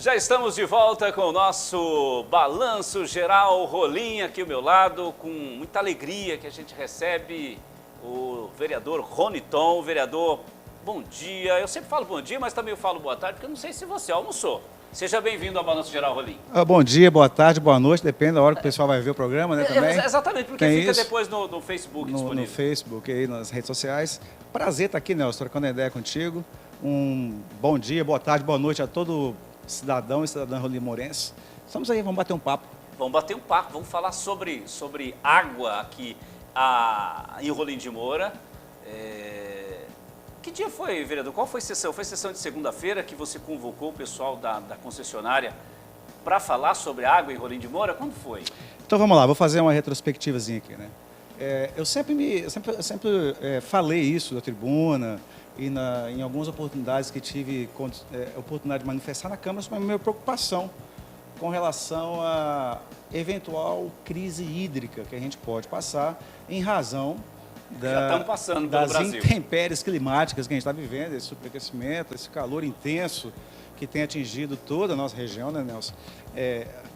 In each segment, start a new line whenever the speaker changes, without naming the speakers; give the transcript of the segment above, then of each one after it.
Já estamos de volta com o nosso Balanço Geral Rolim aqui ao meu lado, com muita alegria que a gente recebe o vereador Roniton. Vereador, bom dia. Eu sempre falo bom dia, mas também eu falo boa tarde, porque eu não sei se você almoçou. Seja bem-vindo ao Balanço Geral Rolim.
Bom dia, boa tarde, boa noite, depende da hora que o pessoal vai ver o programa, né, também.
Exatamente, porque
tem
fica
isso
depois no Facebook disponível.
No Facebook, aí, nas redes sociais. Prazer estar aqui, Nelson, trocando ideia contigo. Um bom dia, boa tarde, boa noite a todo cidadão e cidadã rolimense. Estamos aí, vamos bater um papo.
Vamos bater um papo, vamos falar sobre água aqui em Rolim de Moura. Que dia foi, vereador? Qual foi a sessão? Foi a sessão de segunda-feira que você convocou o pessoal da concessionária para falar sobre água em Rolim de Moura? Quando foi?
Então vamos lá, vou fazer uma retrospectivazinha aqui, né? Eu sempre falei isso da tribuna e em algumas oportunidades que tive oportunidade de manifestar na Câmara sobre a minha preocupação com relação à eventual crise hídrica que a gente pode passar em razão
Já estamos passando pelo
das
Brasil.
intempéries climáticas que a gente está vivendo, esse superaquecimento, esse calor intenso que tem atingido toda a nossa região, né, Nelson?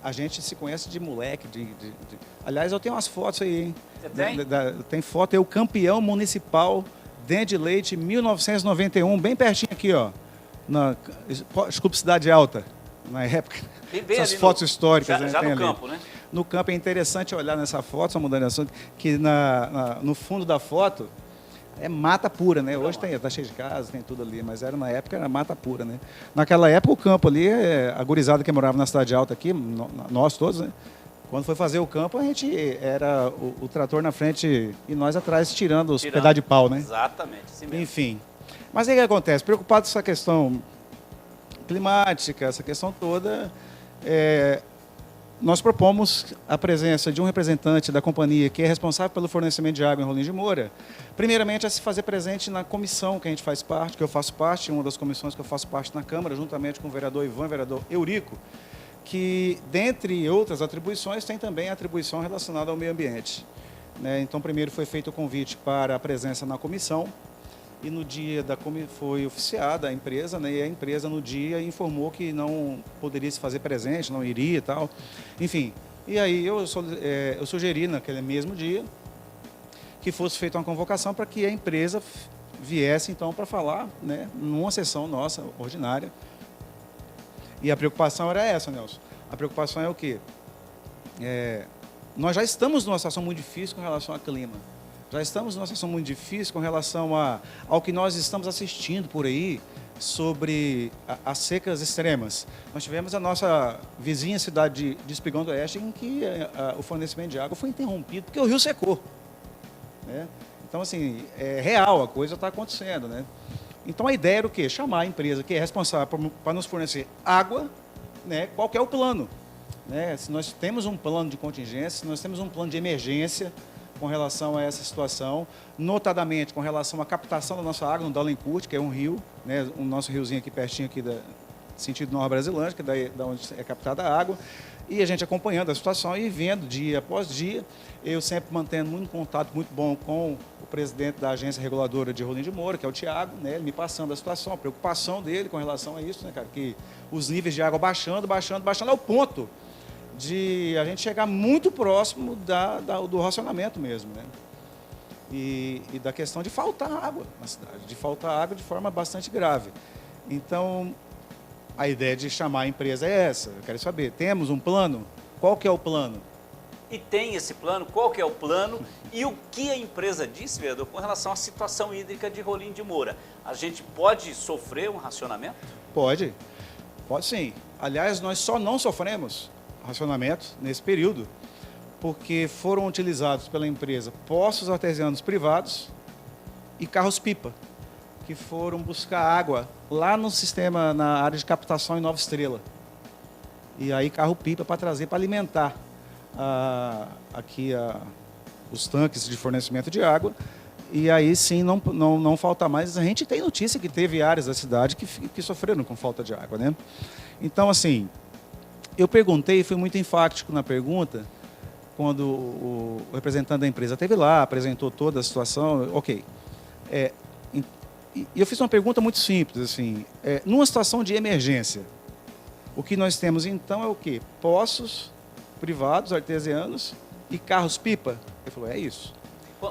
A gente se conhece de moleque. Aliás, eu tenho umas fotos aí, hein?
Você tem?
Tem foto, eu campeão municipal Dente de Leite, 1991, bem pertinho aqui, ó. Desculpa, Cidade Alta, na época.
Bem
Essas fotos históricas.
Já
né,
no
ali.
campo, né?
No campo é interessante olhar nessa foto, só mudando de assunto, que no fundo da foto é mata pura, né? Hoje tá cheio de casa, tem tudo ali, mas na época era mata pura, né? Naquela época o campo ali, a gurizada que morava na Cidade Alta aqui, nós todos, né? Quando foi fazer o campo, a gente era o trator na frente e nós atrás tirando os pedaços de pau, né?
Exatamente, assim mesmo.
Enfim. Mas aí o que acontece? Preocupado com essa questão climática, essa questão toda, nós propomos a presença de um representante da companhia que é responsável pelo fornecimento de água em Rolim de Moura, primeiramente a se fazer presente na comissão que a gente faz parte, que eu faço parte, uma das comissões que eu faço parte na Câmara, juntamente com o vereador Ivan e o vereador Eurico, que, dentre outras atribuições, tem também a atribuição relacionada ao meio ambiente, né? Então, primeiro foi feito o convite para a presença na comissão, e no dia foi oficiada a empresa, né? E a empresa no dia informou que não poderia se fazer presente, não iria e tal. Enfim, e aí eu sugeri naquele mesmo dia que fosse feita uma convocação para que a empresa viesse então para falar, né, numa sessão nossa ordinária. E a preocupação era essa, Nelson. A preocupação é o quê? Nós já estamos numa situação muito difícil com relação ao clima. Já estamos numa situação muito difícil com relação ao que nós estamos assistindo por aí sobre as secas extremas. Nós tivemos a nossa vizinha cidade de Espigão do Oeste em que o fornecimento de água foi interrompido porque o rio secou, né? Então, assim, é real, a coisa está acontecendo, né? Então, a ideia era o quê? Chamar a empresa que é responsável para nos fornecer água, né? Qual que é o plano, né? Se nós temos um plano de contingência, se nós temos um plano de emergência com relação a essa situação, notadamente com relação à captação da nossa água no Dalencourt, que é um rio, né? O nosso riozinho aqui pertinho, aqui sentido Nova Brasilândia, que é da onde é captada a água, e a gente acompanhando a situação e vendo dia após dia. Eu sempre mantendo muito contato muito bom com o presidente da agência reguladora de Rolim de Moura, que é o Tiago, né? Ele me passando a situação, a preocupação dele com relação a isso, né, cara? Que os níveis de água baixando ao ponto de a gente chegar muito próximo do racionamento mesmo, né? E da questão de faltar água na cidade, de faltar água de forma bastante grave. Então, a ideia de chamar a empresa é essa. Eu quero saber, temos um plano? Qual que é o plano?
E tem esse plano, qual que é o plano e o que a empresa disse, vereador, com relação à situação hídrica de Rolim de Moura? A gente pode sofrer um racionamento?
Pode sim. Aliás, nós só não sofremos racionamento nesse período porque foram utilizados pela empresa poços artesianos privados e carros-pipa, que foram buscar água lá no sistema, na área de captação em Nova Estrela. E aí carro-pipa para trazer, para alimentar os tanques de fornecimento de água. E aí sim não falta mais. A gente tem notícia que teve áreas da cidade que sofreram com falta de água, né? Então, assim, eu perguntei, fui muito enfático na pergunta, quando o representante da empresa esteve lá, apresentou toda a situação, ok. E eu fiz uma pergunta muito simples, assim, numa situação de emergência, O que nós temos então é o quê? Poços privados, artesianos e carros-pipa. Ele falou, é isso.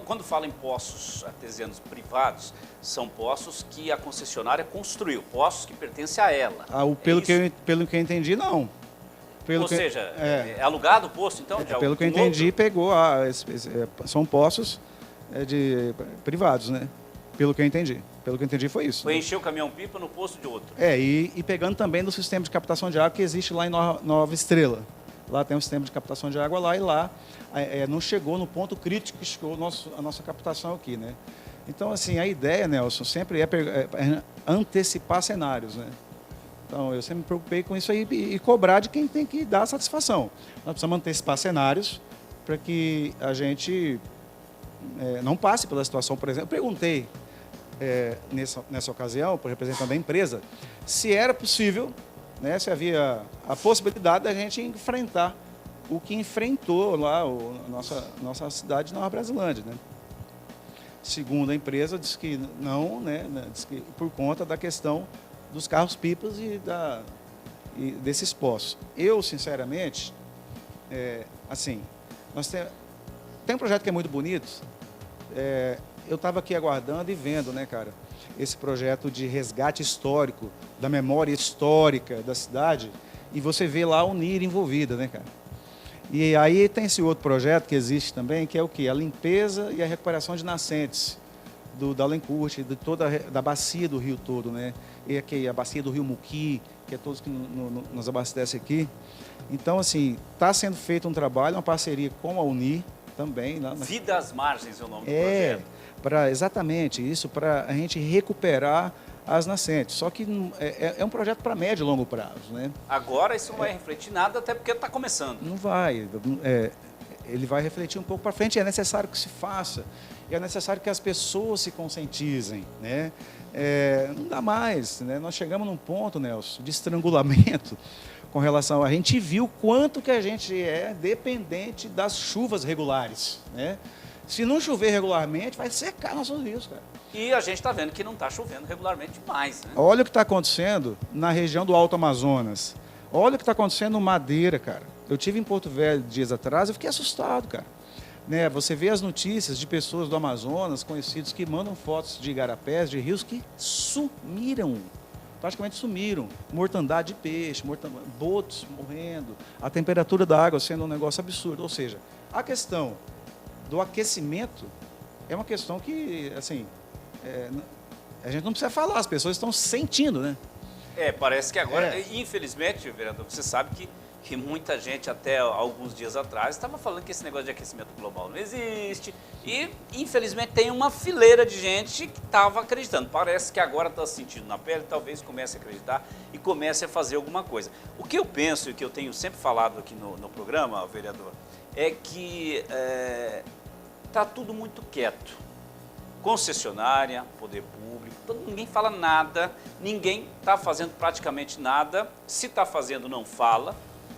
Quando fala em poços artesianos privados, são poços que a concessionária construiu, poços que pertencem a ela.
Pelo que eu entendi, não.
Ou seja, é alugado o poço, então?
Pelo que eu entendi, pegou, são poços privados, né? Pelo que eu entendi foi isso.
Foi encher o caminhão-pipa no poço de outro.
E pegando também do sistema de captação de água que existe lá em Nova Estrela. Lá tem um sistema de captação de água lá e lá não chegou no ponto crítico que chegou a nossa captação aqui, né? Então, assim, a ideia, Nelson, sempre é antecipar cenários, né? Então, eu sempre me preocupei com isso aí e cobrar de quem tem que dar satisfação. Nós precisamos antecipar cenários para que a gente não passe pela situação. Por exemplo, eu perguntei nessa ocasião, para o representante da empresa, se era possível, né, se havia a possibilidade da gente enfrentar o que enfrentou lá nossa cidade de Nova Brasilândia, né? Segundo a empresa, disse que não, né, disse que por conta da questão dos carros-pipas e desses poços. Eu, sinceramente, assim, tem um projeto que é muito bonito. Eu estava aqui aguardando e vendo, né, cara, esse projeto de resgate histórico, da memória histórica da cidade, e você vê lá a Unir envolvida, né, cara? E aí tem esse outro projeto que existe também, que é o quê? A limpeza e a recuperação de nascentes da Alencourt, da bacia do rio todo, né? E aqui a bacia do rio Muqui, que é todos que nos abastece aqui. Então, assim, está sendo feito um trabalho, uma parceria com a Unir também.
Vida às Margens é o nome do projeto.
Exatamente isso, para a gente recuperar as nascentes. Só que é um projeto para médio e longo prazo, né?
Agora isso não vai refletir nada, até porque está começando.
Não vai. Ele vai refletir um pouco para frente. É necessário que se faça. E é necessário que as pessoas se conscientizem, né? Não dá mais, né? Nós chegamos num ponto, Nelson, de estrangulamento com relação... A gente viu quanto que a gente é dependente das chuvas regulares, né? Se não chover regularmente, vai secar nossos rios, cara.
E a gente está vendo que não está chovendo regularmente mais, né?
Olha o que está acontecendo na região do Alto Amazonas. Olha o que está acontecendo no Madeira, cara. Eu tive em Porto Velho dias atrás, eu fiquei assustado, cara. Né? Você vê as notícias de pessoas do Amazonas, conhecidos, que mandam fotos de igarapés, de rios que sumiram. Praticamente sumiram. Mortandade de peixe, botos morrendo, a temperatura da água sendo um negócio absurdo. Ou seja, a questão do aquecimento é uma questão que, assim, a gente não precisa falar, as pessoas estão sentindo, né?
Parece que agora, infelizmente, vereador, você sabe que muita gente até alguns dias atrás estava falando que esse negócio de aquecimento global não existe e, infelizmente, tem uma fileira de gente que estava acreditando. Parece que agora está sentindo na pele, talvez comece a acreditar e comece a fazer alguma coisa. O que eu penso e o que eu tenho sempre falado aqui no programa, vereador, é que está tudo muito quieto. Concessionária, poder público, ninguém fala nada, ninguém está fazendo praticamente nada. Se está fazendo, não fala.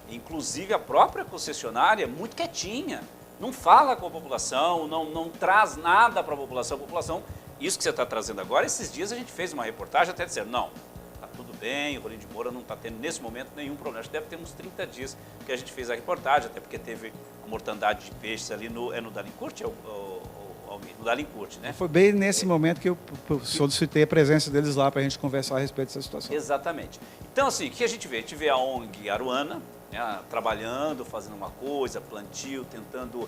Inclusive a própria concessionária é muito quietinha, não fala com a população, não traz nada para a população. Isso que você está trazendo agora, esses dias a gente fez uma reportagem até dizendo, não, está tudo bem, o Rolim de Moura não está tendo nesse momento nenhum problema. Acho que deve ter uns 30 dias que a gente fez a reportagem, até porque teve a mortandade de peixes ali no Dalincourt, no Dalincourt, né?
Foi bem nesse momento que eu solicitei a presença deles lá para a gente conversar a respeito dessa situação.
Exatamente. Então, assim, o que a gente vê? A gente vê a ONG Aruana, né, trabalhando, fazendo uma coisa, plantio, tentando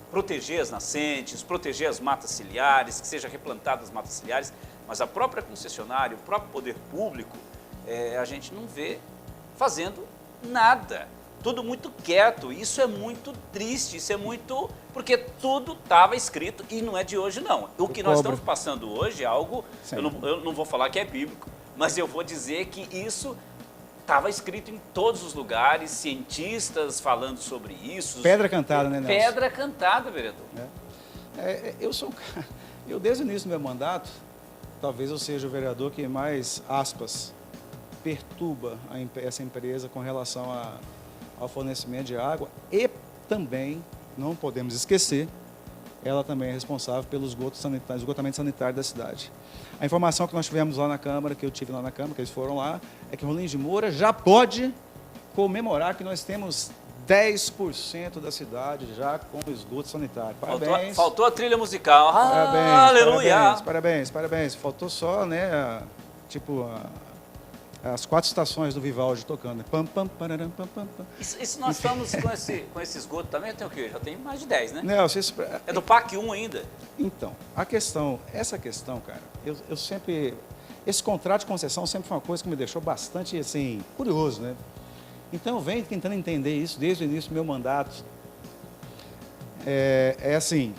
proteger as nascentes, proteger as matas ciliares, que sejam replantadas as matas ciliares, mas a própria concessionária, o próprio poder público, a gente não vê fazendo nada. Tudo muito quieto, isso é muito triste, isso é muito... Porque tudo estava escrito e não é de hoje, não. O que nós estamos passando hoje é algo... Eu não vou falar que é bíblico, mas eu vou dizer que isso estava escrito em todos os lugares, cientistas falando sobre isso.
Pedra cantada, né, Nelson?
Pedra cantada, vereador.
Eu desde o início do meu mandato, talvez eu seja o vereador que mais, aspas, perturba essa empresa com relação ao fornecimento de água e também, não podemos esquecer, ela também é responsável pelo esgotamento sanitário da cidade. A informação que nós tivemos lá na Câmara, que eu tive lá na Câmara, que eles foram lá, é que Rolim de Moura já pode comemorar que nós temos 10% da cidade já com esgoto sanitário. Parabéns.
Faltou a trilha musical.
Parabéns,
Aleluia.
parabéns. Faltou só, né, as 4 estações do Vivaldi tocando. Né? Pam, pam, pararam, pam, pam, pam.
Isso nós estamos com esse esgoto também, tem o quê? Já tem mais de 10, né?
Nelson, isso...
É do PAC 1 ainda.
Então, essa questão, cara, eu sempre... Esse contrato de concessão sempre foi uma coisa que me deixou bastante, assim, curioso, né? Então, eu venho tentando entender isso desde o início do meu mandato. É assim,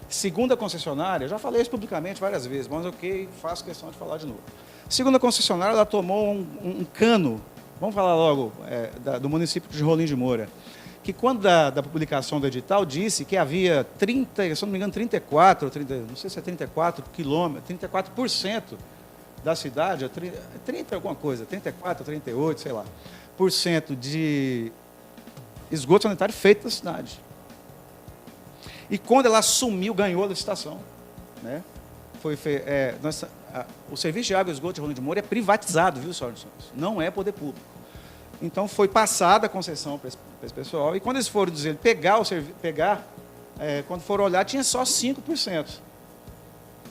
segundo a concessionária, já falei isso publicamente várias vezes, mas ok, faço questão de falar de novo. Segundo a concessionária, ela tomou um cano, vamos falar logo, do município de Rolim de Moura, que quando da publicação do edital disse que havia 30, se não me engano, 34 quilômetros, 34% da cidade, 30 alguma coisa, 34, 38, sei lá, por cento de esgoto sanitário feito na cidade. E quando ela assumiu, ganhou a licitação, né? O serviço de água e esgoto de Rolim de Moura é privatizado, viu, senhor? Não é poder público. Então, foi passada a concessão para esse pessoal, e quando eles foram dizer, quando foram olhar, tinha só 5%. Eu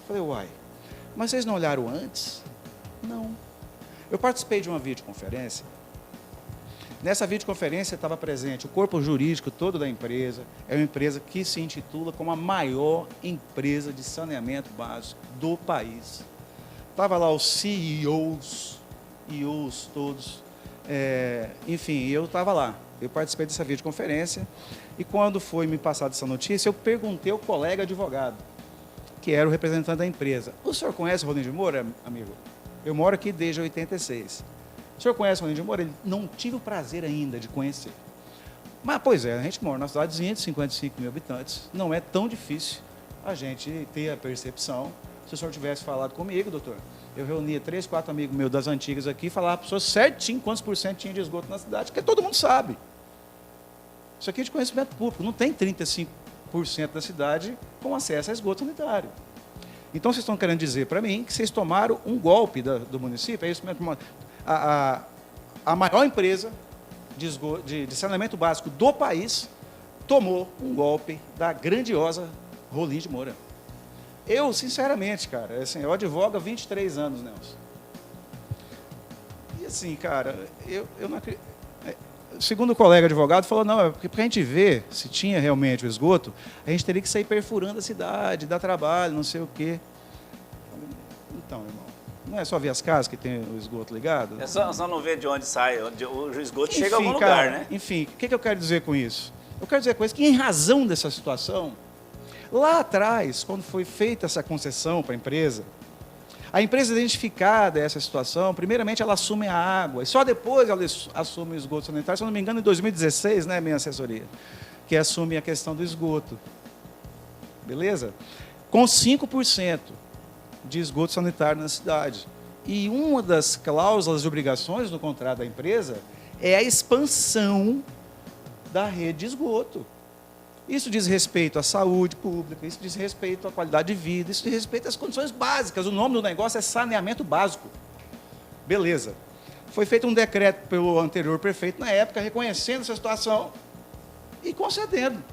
falei, uai, mas vocês não olharam antes? Não. Eu participei de uma videoconferência. Nessa videoconferência estava presente o corpo jurídico todo da empresa. É uma empresa que se intitula como a maior empresa de saneamento básico do país. Estava lá os CEOs todos. Enfim, eu estava lá. Eu participei dessa videoconferência e quando foi me passada essa notícia, eu perguntei ao colega advogado, que era o representante da empresa. O senhor conhece o Rolim de Moura, amigo? Eu moro aqui desde 86. O senhor conhece o Rolim de Moura? Ele não tive o prazer ainda de conhecer. Mas, pois é, a gente mora numa cidadezinha de 55 mil habitantes. Não é tão difícil a gente ter a percepção. Se o senhor tivesse falado comigo, doutor, eu reunia 3, 4 amigos meus das antigas aqui e falava para as pessoas certinho quantos por cento tinha de esgoto na cidade, porque todo mundo sabe. Isso aqui é de conhecimento público. Não tem 35% da cidade com acesso a esgoto sanitário. Então, vocês estão querendo dizer para mim que vocês tomaram um golpe do município? É isso mesmo? A maior empresa de saneamento básico do país tomou um golpe da grandiosa Rolim de Moura. Eu, sinceramente, cara, assim, eu advogo há 23 anos, Nelson. E assim, cara, eu não acredito. Segundo o colega advogado, falou, não, porque para a gente ver se tinha realmente o esgoto, a gente teria que sair perfurando a cidade, dar trabalho, não sei o quê. Então, irmão, não é só ver as casas que tem o esgoto ligado?
É só não ver de onde sai, onde o esgoto chega a algum
cara,
lugar, né?
Enfim, o que eu quero dizer com isso? Eu quero dizer com isso que, em razão dessa situação, lá atrás, quando foi feita essa concessão para a empresa identificada essa situação, primeiramente ela assume a água, e só depois ela assume o esgoto sanitário, se eu não me engano, em 2016, né, minha assessoria, que assume a questão do esgoto. Beleza? Com 5% de esgoto sanitário na cidade. E uma das cláusulas de obrigações no contrato da empresa é a expansão da rede de esgoto. Isso diz respeito à saúde pública, isso diz respeito à qualidade de vida, isso diz respeito às condições básicas. O nome do negócio é saneamento básico. Beleza. Foi feito um decreto pelo anterior prefeito, na época, reconhecendo essa situação e concedendo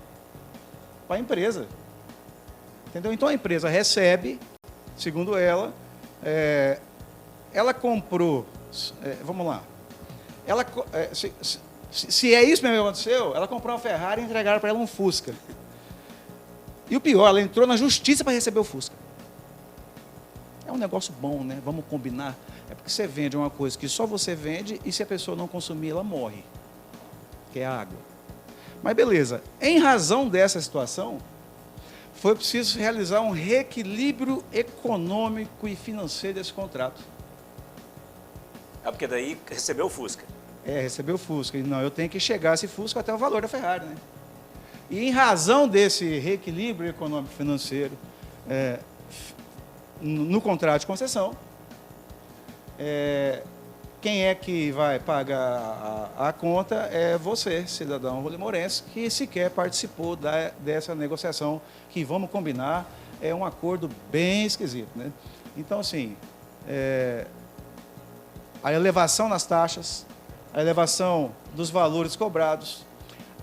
para a empresa. Entendeu? Então, a empresa recebe, segundo ela, ela comprou, vamos lá, se é isso mesmo que aconteceu, ela comprou uma Ferrari e entregaram para ela um Fusca. E o pior, ela entrou na justiça para receber o Fusca. É um negócio bom, né? Vamos combinar. É porque você vende uma coisa que só você vende e se a pessoa não consumir, ela morre. Que é a água. Mas beleza. Em razão dessa situação, foi preciso realizar um reequilíbrio econômico e financeiro desse contrato.
Porque daí recebeu o Fusca.
Recebeu o Fusca. E não, eu tenho que chegar esse Fusca até o valor da Ferrari, né? E em razão desse reequilíbrio econômico financeiro no contrato de concessão, quem é que vai pagar a conta é você, cidadão rolimorense, que sequer participou dessa negociação, que, vamos combinar, é um acordo bem esquisito, né? Então, assim, a elevação nas taxas, a elevação dos valores cobrados,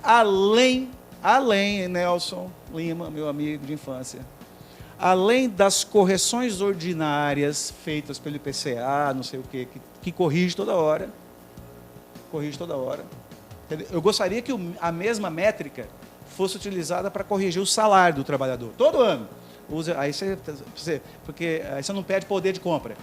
além, Nelson Lima, meu amigo de infância, além das correções ordinárias feitas pelo IPCA, não sei o quê, que corrige toda hora. Eu gostaria que a mesma métrica fosse utilizada para corrigir o salário do trabalhador, todo ano. Porque aí você não perde poder de compra,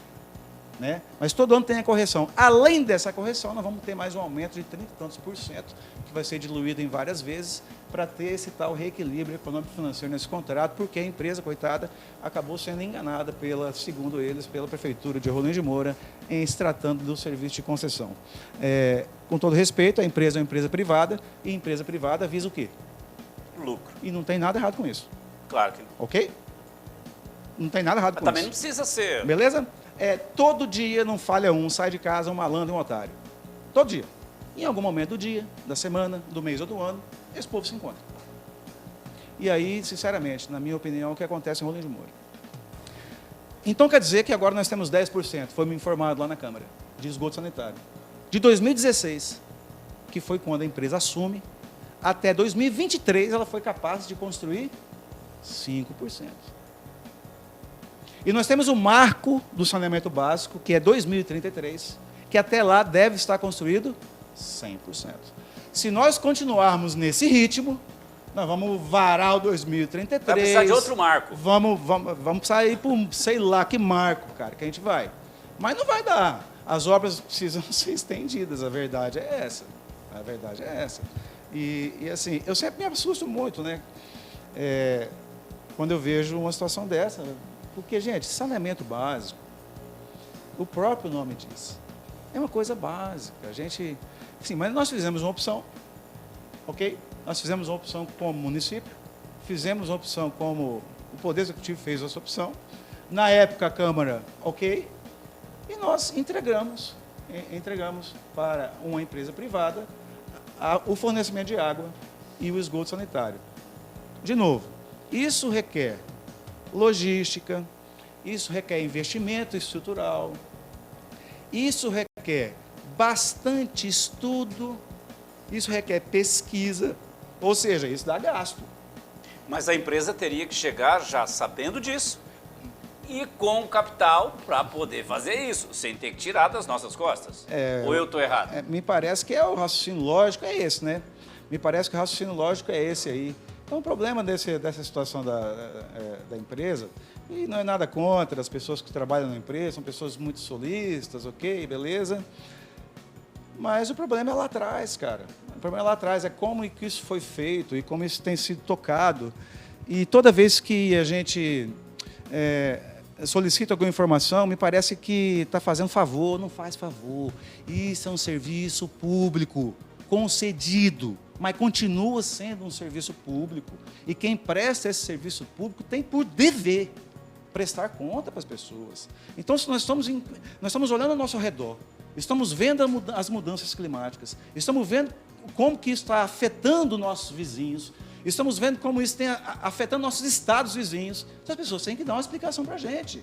né? Mas todo ano tem a correção. Além dessa correção, nós vamos ter mais um aumento de 30 e tantos por cento, que vai ser diluído em várias vezes, para ter esse tal reequilíbrio econômico-financeiro nesse contrato, porque a empresa, coitada, acabou sendo enganada, segundo eles, pela Prefeitura de Rolim de Moura, em se tratando do serviço de concessão. Com todo respeito, a empresa é uma empresa privada, e empresa privada visa o quê?
Lucro.
E não tem nada errado com isso.
Claro que não.
Ok? Não tem nada errado com
também
isso.
Não precisa ser.
Beleza? Todo dia não falha sai de casa um malandro e um otário. Todo dia. Em algum momento do dia, da semana, do mês ou do ano, esse povo se encontra. E aí, sinceramente, na minha opinião, o que acontece em Rolim de Moura? Então quer dizer que agora nós temos 10%, foi me informado lá na Câmara, de esgoto sanitário. De 2016, que foi quando a empresa assume, até 2023 ela foi capaz de construir 5%. E nós temos o marco do saneamento básico, que é 2033, que até lá deve estar construído 100%. Se nós continuarmos nesse ritmo, nós vamos varar o 2033.
Vai precisar de outro marco.
Vamos sair por sei lá que marco, cara, que a gente vai. Mas não vai dar. As obras precisam ser estendidas, a verdade é essa. A verdade é essa. E assim, eu sempre me assusto muito, né? Quando eu vejo uma situação dessa. Porque, gente, saneamento básico, o próprio nome diz, é uma coisa básica. Sim, mas nós fizemos uma opção, ok? Nós fizemos uma opção como município, fizemos uma opção como o Poder Executivo fez essa opção, na época a Câmara, ok? E nós entregamos para uma empresa privada o fornecimento de água e o esgoto sanitário. De novo, isso requer logística, isso requer investimento estrutural, isso requer bastante estudo, isso requer pesquisa, ou seja, isso dá gasto.
Mas a empresa teria que chegar já sabendo disso e com capital para poder fazer isso, sem ter que tirar das nossas costas. Ou eu estou errado?
Me parece que o raciocínio lógico é esse, né? Me parece que o raciocínio lógico é esse aí. Então, o problema dessa situação da empresa, e não é nada contra as pessoas que trabalham na empresa, são pessoas muito solistas, ok, beleza? Mas o problema é lá atrás, cara. O problema é lá atrás, é como que isso foi feito e como isso tem sido tocado. E toda vez que a gente solicita alguma informação, me parece que está fazendo favor, não faz favor. Isso é um serviço público concedido, mas continua sendo um serviço público. E quem presta esse serviço público tem por dever prestar conta para as pessoas. Então, se nós estamos olhando ao nosso redor, estamos vendo as mudanças climáticas, estamos vendo como que isso está afetando nossos vizinhos, estamos vendo como isso está afetando nossos estados vizinhos. As pessoas têm que dar uma explicação para a gente.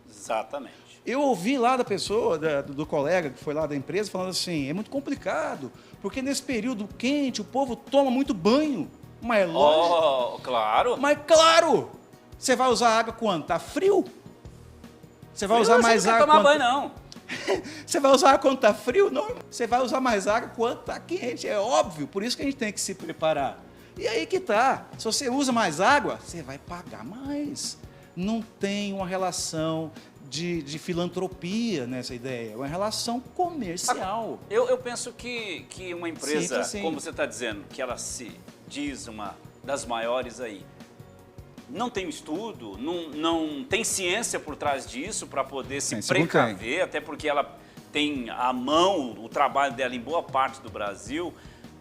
Exatamente.
Eu ouvi lá da pessoa, do colega que foi lá da empresa, falando assim, é muito complicado, porque nesse período quente o povo toma muito banho. Mas é lógico.
Oh, claro.
Mas claro! Você vai usar água quando está frio? Você vai usar mais água
quando... Não
quando...
tomar banho, não.
Você vai usar água quando está frio? Não, você vai usar mais água quando está quente, é óbvio. Por isso que a gente tem que se preparar. E aí que tá. Se você usa mais água, você vai pagar mais. Não tem uma relação de filantropia nessa ideia, é uma relação comercial.
Eu penso que uma empresa,
sim.
como você está dizendo, que ela se diz uma das maiores aí, não tem um estudo, não tem ciência por trás disso para poder se precaver, até porque ela tem à mão o trabalho dela em boa parte do Brasil,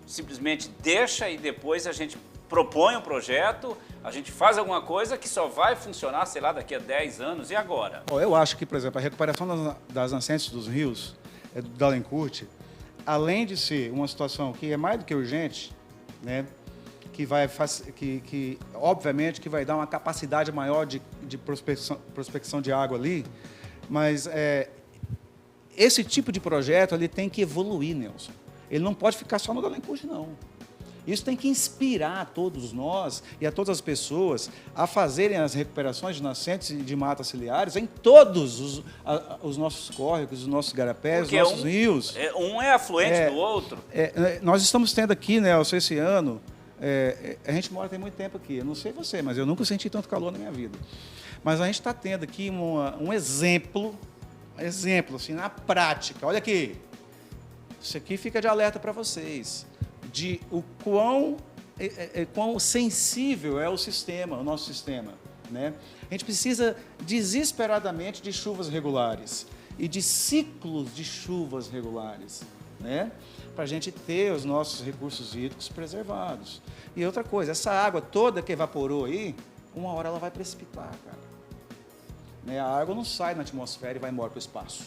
simplesmente deixa e depois a gente propõe um projeto, a gente faz alguma coisa que só vai funcionar, sei lá, daqui a 10 anos, e agora?
Eu acho que, por exemplo, a recuperação das nascentes dos rios do Dalencourt, além de ser uma situação que é mais do que urgente, né, que obviamente que vai dar uma capacidade maior de prospecção de água ali, mas esse tipo de projeto ele tem que evoluir, Nelson. Ele não pode ficar só no Dalencourt, não. Isso tem que inspirar a todos nós e a todas as pessoas a fazerem as recuperações de nascentes e de matas ciliares em todos os nossos córregos, os nossos garapés, os nossos rios.
Um é afluente do outro.
Nós estamos tendo aqui, Nelson, esse ano, a gente mora tem muito tempo aqui, eu não sei você, mas eu nunca senti tanto calor na minha vida. Mas a gente está tendo aqui um exemplo, assim, na prática. Olha aqui, isso aqui fica de alerta para vocês, de o quão sensível é o nosso sistema, né? A gente precisa desesperadamente de chuvas regulares e de ciclos de chuvas regulares, né? Para a gente ter os nossos recursos hídricos preservados. E outra coisa, essa água toda que evaporou aí, uma hora ela vai precipitar, cara. Né? A água não sai na atmosfera e vai embora para o espaço.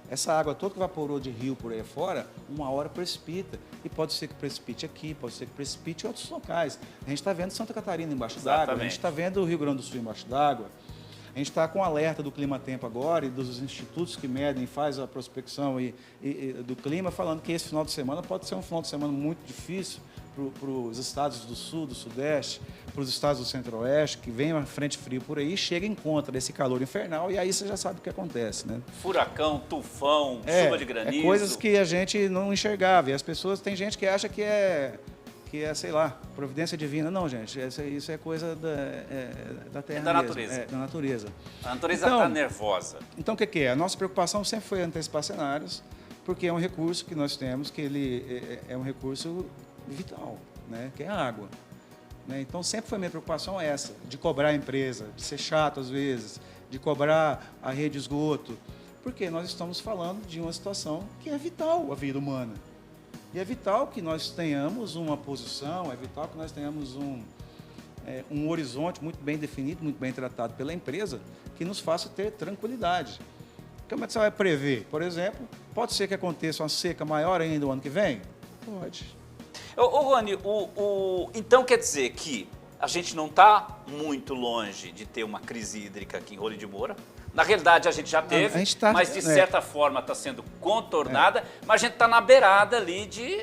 Essa água toda que evaporou de rio por aí fora, uma hora precipita. E pode ser que precipite aqui, pode ser que precipite em outros locais. A gente está vendo Santa Catarina embaixo d'água, a gente está vendo o Rio Grande do Sul embaixo d'água. A gente está com alerta do Climatempo agora e dos institutos que medem, faz a prospecção do clima, falando que esse final de semana pode ser um final de semana muito difícil para os estados do sul, do sudeste, para os estados do centro-oeste, que vem uma frente fria por aí, chega em contra desse calor infernal e aí você já sabe o que acontece, né?
Furacão, tufão, chuva de granizo.
Coisas que a gente não enxergava. E as pessoas, tem gente que acha que é, sei lá, providência divina. Não, gente, isso é coisa da terra.
É da natureza.
Da natureza.
A natureza está nervosa.
Então, o que é? A nossa preocupação sempre foi antecipar cenários, porque é um recurso que nós temos, que ele é um recurso vital, né? Que é a água. Né? Então, sempre foi a minha preocupação essa, de cobrar a empresa, de ser chato às vezes, de cobrar a rede de esgoto, porque nós estamos falando de uma situação que é vital à vida humana. E é vital que nós tenhamos uma posição, é vital que nós tenhamos um horizonte muito bem definido, muito bem tratado pela empresa, que nos faça ter tranquilidade. Como é que você vai prever? Por exemplo, pode ser que aconteça uma seca maior ainda o ano que vem? Pode.
Rony, então quer dizer que a gente não está muito longe de ter uma crise hídrica aqui em Rolim de Moura. Na realidade, a gente já teve, mas de certa forma está sendo contornada, mas a gente está na beirada ali de...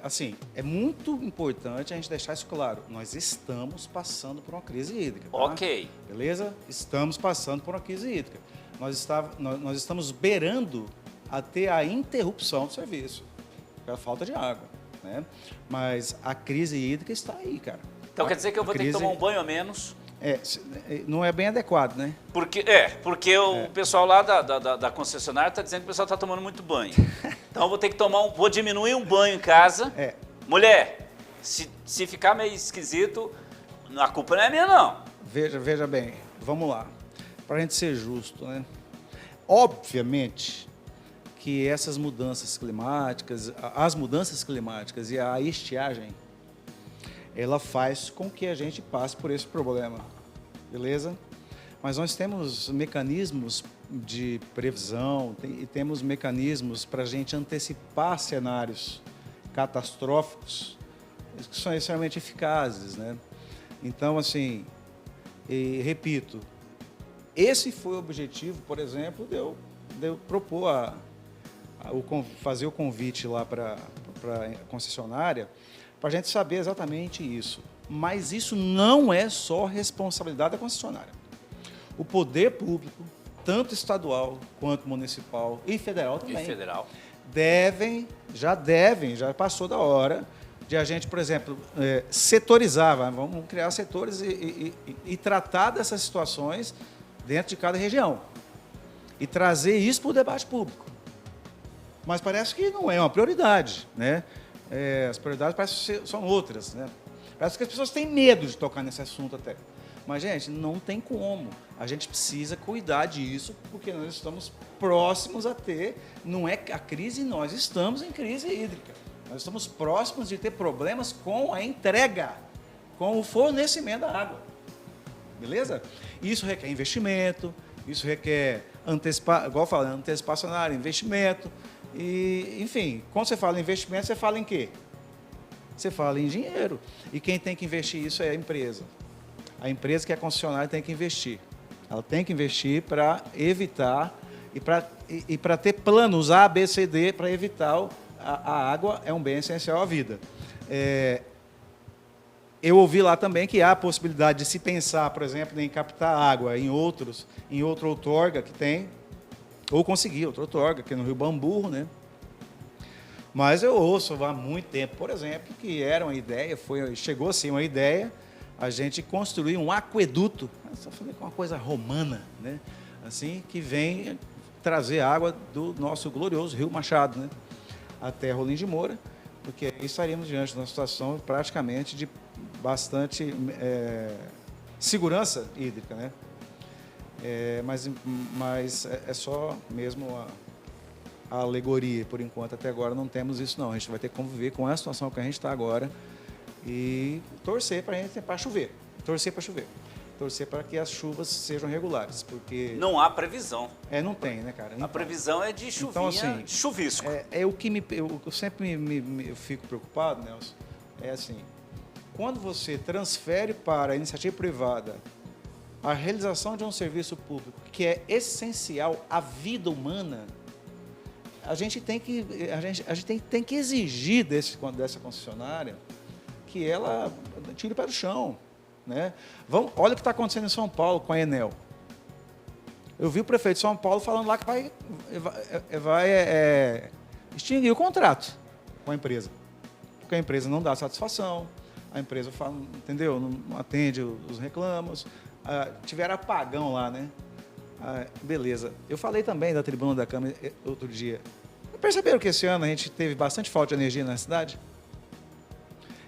Assim, é muito importante a gente deixar isso claro. Nós estamos passando por uma crise hídrica. Tá?
Ok.
Beleza? Estamos passando por uma crise hídrica. Nós estamos beirando até a interrupção do serviço, pela falta de água. Né? Mas a crise hídrica está aí, cara.
Então quer dizer que eu vou ter que tomar um banho a menos?
Não é bem adequado, né?
Porque o pessoal lá da concessionária está dizendo que o pessoal está tomando muito banho. Então eu vou ter que vou diminuir um banho em casa. Mulher, se ficar meio esquisito, a culpa não é minha, não.
Veja bem, vamos lá. Para a gente ser justo, né? Obviamente que essas mudanças climáticas, as mudanças climáticas e a estiagem, ela faz com que a gente passe por esse problema, beleza? Mas nós temos mecanismos de previsão e temos mecanismos para a gente antecipar cenários catastróficos que são extremamente eficazes, né? Então, assim, repito, esse foi o objetivo, por exemplo, de eu propor fazer o convite lá para a concessionária, para a gente saber exatamente isso. Mas isso não é só responsabilidade da concessionária. O poder público, tanto estadual quanto municipal e federal também, já passou da hora de a gente, por exemplo, setorizar, vamos criar setores e tratar dessas situações dentro de cada região e trazer isso para o debate público. Mas parece que não é uma prioridade, né? As prioridades parecem são outras, né? Parece que as pessoas têm medo de tocar nesse assunto até. Mas, gente, não tem como. A gente precisa cuidar disso, porque nós estamos próximos a ter, não é a crise, nós estamos em crise hídrica. Nós estamos próximos de ter problemas com a entrega, com o fornecimento da água. Beleza? Isso requer investimento, Isso requer antecipar, igual eu falo, antecipação na área, investimento. E, enfim, quando você fala em investimento, você fala em quê? Você fala em dinheiro. E quem tem que investir isso é a empresa. A empresa que é concessionária tem que investir. Ela tem que investir para evitar e para ter planos A, B, C, D para evitar a água é um bem essencial à vida. Eu ouvi lá também que há a possibilidade de se pensar, por exemplo, em captar água em outra outorga que tem, ou conseguir outra outorga, aqui no Rio Bamburro, né? Mas eu ouço há muito tempo, por exemplo, que era uma ideia, chegou a ser uma ideia, a gente construir um aqueduto, só falei com uma coisa romana, né? Assim, que vem trazer água do nosso glorioso Rio Machado, né? Até Rolim de Moura, porque aí estaríamos diante de uma situação praticamente de bastante segurança hídrica, né? Mas é só mesmo a alegoria, por enquanto, até agora não temos isso não. A gente vai ter que conviver com a situação que a gente está agora e torcer para chover, torcer para que as chuvas sejam regulares, porque...
Não há previsão.
Não tem, né, cara? Então,
a previsão é de chuvinha,
então, assim,
chuvisco.
O que eu sempre eu fico preocupado, Nelson, é assim, quando você transfere para a iniciativa privada a realização de um serviço público que é essencial à vida humana, a gente tem que exigir dessa concessionária que ela tire para o chão, né? Olha o que está acontecendo em São Paulo com a Enel. Eu vi o prefeito de São Paulo falando lá que vai extinguir o contrato com a empresa, porque a empresa não dá satisfação, a empresa fala, entendeu? Não atende os reclamos, tiveram apagão lá, né? Beleza. Eu falei também da tribuna da Câmara outro dia. Perceberam que esse ano a gente teve bastante falta de energia na cidade?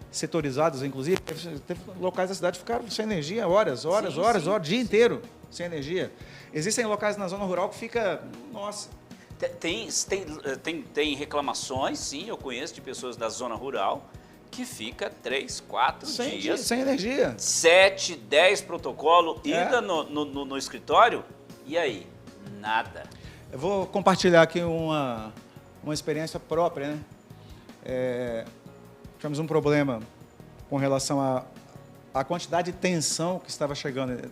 Setorizados, inclusive, teve locais da cidade que ficaram sem energia horas, o dia inteiro sem energia. Existem locais na zona rural que fica, nossa...
Tem reclamações, sim, eu conheço de pessoas da zona rural que fica 3, 4 dias...
Sem energia.
7, 10 protocolo, ida no escritório, e aí? Nada.
Eu vou compartilhar aqui uma experiência própria, né? Tivemos um problema com relação à quantidade de tensão que estava chegando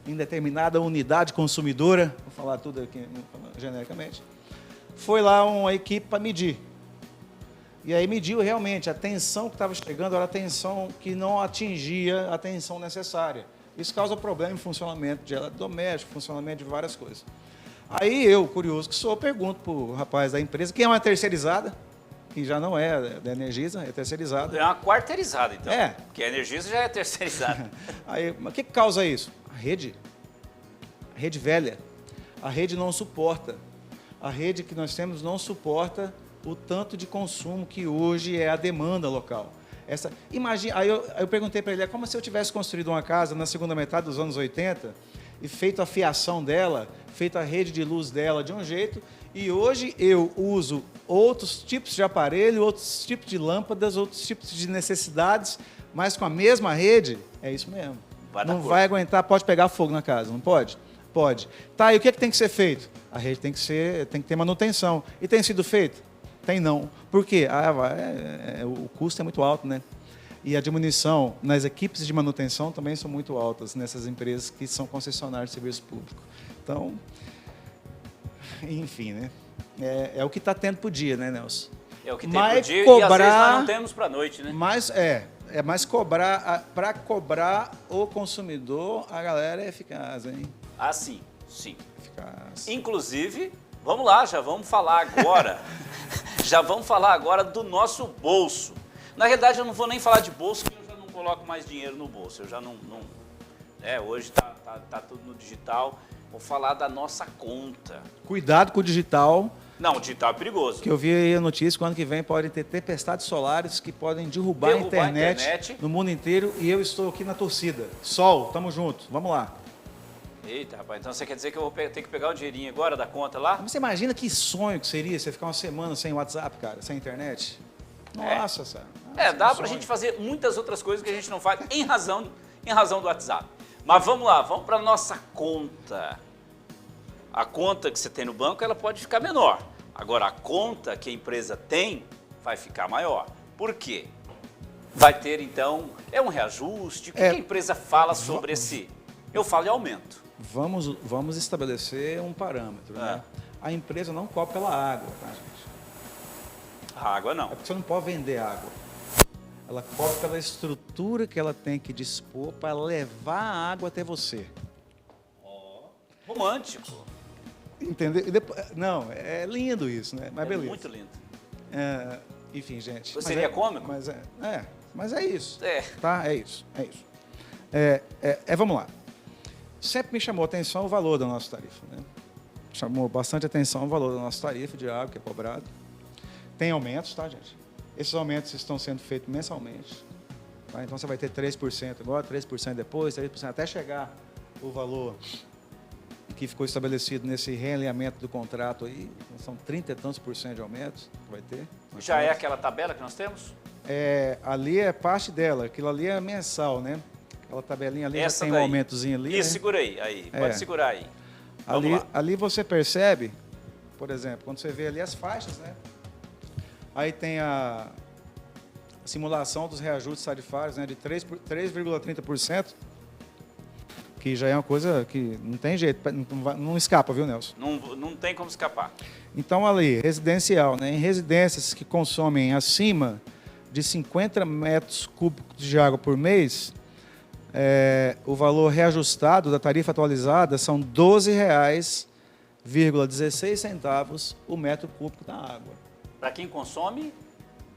em determinada unidade consumidora, vou falar tudo aqui genericamente. Foi lá uma equipe para medir. E aí mediu realmente a tensão que estava chegando, era a tensão que não atingia a tensão necessária. Isso causa problema em funcionamento de eletrodoméstico, funcionamento de várias coisas. Aí eu, curioso que sou, pergunto para o rapaz da empresa, que é uma terceirizada, que já não é da Energisa, é terceirizada.
É uma quarteirizada, então. Porque a Energisa já é terceirizada.
Aí, mas o que causa isso? A rede velha. A rede não suporta. A rede que nós temos não suporta o tanto de consumo que hoje é a demanda local. Imagina, aí eu perguntei para ele, é como se eu tivesse construído uma casa na segunda metade dos anos 80 e feito a fiação dela, feito a rede de luz dela de um jeito, e hoje eu uso outros tipos de aparelho, outros tipos de lâmpadas, outros tipos de necessidades, mas com a mesma rede, é isso mesmo. Não vai aguentar, pode pegar fogo na casa, não pode? Pode. Tá, e o que tem que ser feito? A rede tem que ter manutenção. E tem sido feito? Tem não. Por quê? O custo é muito alto, né? E a diminuição nas equipes de manutenção também são muito altas nessas empresas que são concessionárias de serviço público. Então, enfim, né? É o que está tendo para o dia, né, Nelson?
É o que tem para o dia e às vezes nós não temos para a noite, né?
Mas para cobrar o consumidor, a galera é eficaz, hein?
Ah, sim.
Eficaz.
Inclusive, vamos lá, já vamos falar agora. Já vamos falar agora do nosso bolso. Na realidade, eu não vou nem falar de bolso, porque eu já não coloco mais dinheiro no bolso. Eu já não hoje tá tudo no digital. Vou falar da nossa conta.
Cuidado com o digital.
Não, o digital é perigoso.
Que eu vi aí a notícia que o ano que vem podem ter tempestades solares que podem derrubar a internet no mundo inteiro. E eu estou aqui na torcida. Sol, tamo junto. Vamos lá.
Eita, rapaz, então você quer dizer que eu vou ter que pegar o dinheirinho agora da conta lá?
Mas você imagina que sonho que seria você ficar uma semana sem WhatsApp, cara, sem internet? Nossa,
dá pra gente fazer muitas outras coisas que a gente não faz em razão do WhatsApp. Mas vamos lá, vamos para a nossa conta. A conta que você tem no banco, ela pode ficar menor. Agora, a conta que a empresa tem vai ficar maior. Por quê? Vai ter, então, um reajuste? O que a empresa fala sobre esse... Eu falo de aumento.
Vamos estabelecer um parâmetro, né? A empresa não cobra pela água, tá, gente?
A água não.
É porque você não pode vender água. Ela cobra pela estrutura que ela tem que dispor para levar a água até você.
Romântico.
Entendeu? Não, é lindo isso, né? Mas beleza.
Muito lindo.
Enfim, gente.
Você seria cômico?
Mas é isso.
É.
Tá? É isso. Vamos lá. Sempre me chamou a atenção o valor da nossa tarifa, né? Chamou bastante atenção o valor da nossa tarifa de água que é cobrado. Tem aumentos, tá, gente? Esses aumentos estão sendo feitos mensalmente. Tá? Então você vai ter 3% agora, 3% depois, 3% até chegar o valor que ficou estabelecido nesse realinhamento do contrato aí. São 30 e tantos por cento de aumentos que vai ter.
Já é aquela tabela que nós temos?
Ali é parte dela, aquilo ali é mensal, né? Aquela tabelinha ali já tem um aumentozinho ali.
Isso, segura aí, pode segurar aí.
Ali você percebe, por exemplo, quando você vê ali as faixas, né? Aí tem a simulação dos reajustes tarifários, né, de 3,30%, que já é uma coisa que não tem jeito, não escapa, viu, Nelson?
Não tem como escapar.
Então, ali, residencial, né, em residências que consomem acima de 50 metros cúbicos de água por mês, o valor reajustado da tarifa atualizada são R$ 12,16 o metro cúbico da água.
Para quem consome?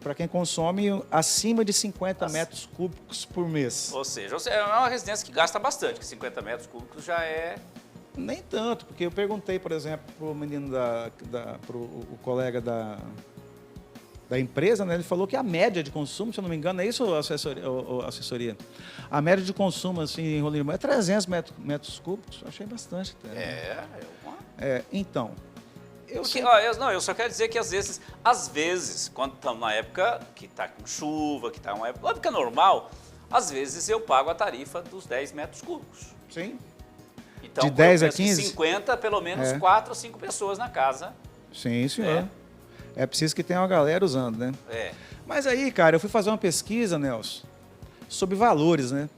Para quem consome acima de 50 metros cúbicos por mês.
Ou seja, é uma residência que gasta bastante, que 50 metros cúbicos já é...
Nem tanto, porque eu perguntei, por exemplo, para o menino, o colega da empresa, né? Ele falou que a média de consumo, se eu não me engano, é isso, assessoria? A média de consumo, assim, em Rolim é 300 metros cúbicos. Achei bastante até. Então...
Eu só quero dizer que às vezes, quando estamos na época que está com chuva, que está uma época normal, às vezes eu pago a tarifa dos 10 metros cúbicos.
Sim.
Então,
de 10 a 15?
50, pelo menos 4 ou 5 pessoas na casa.
Sim, senhor. É preciso que tenha uma galera usando, né?
É.
Mas aí, cara, eu fui fazer uma pesquisa, Nelson, sobre valores, né?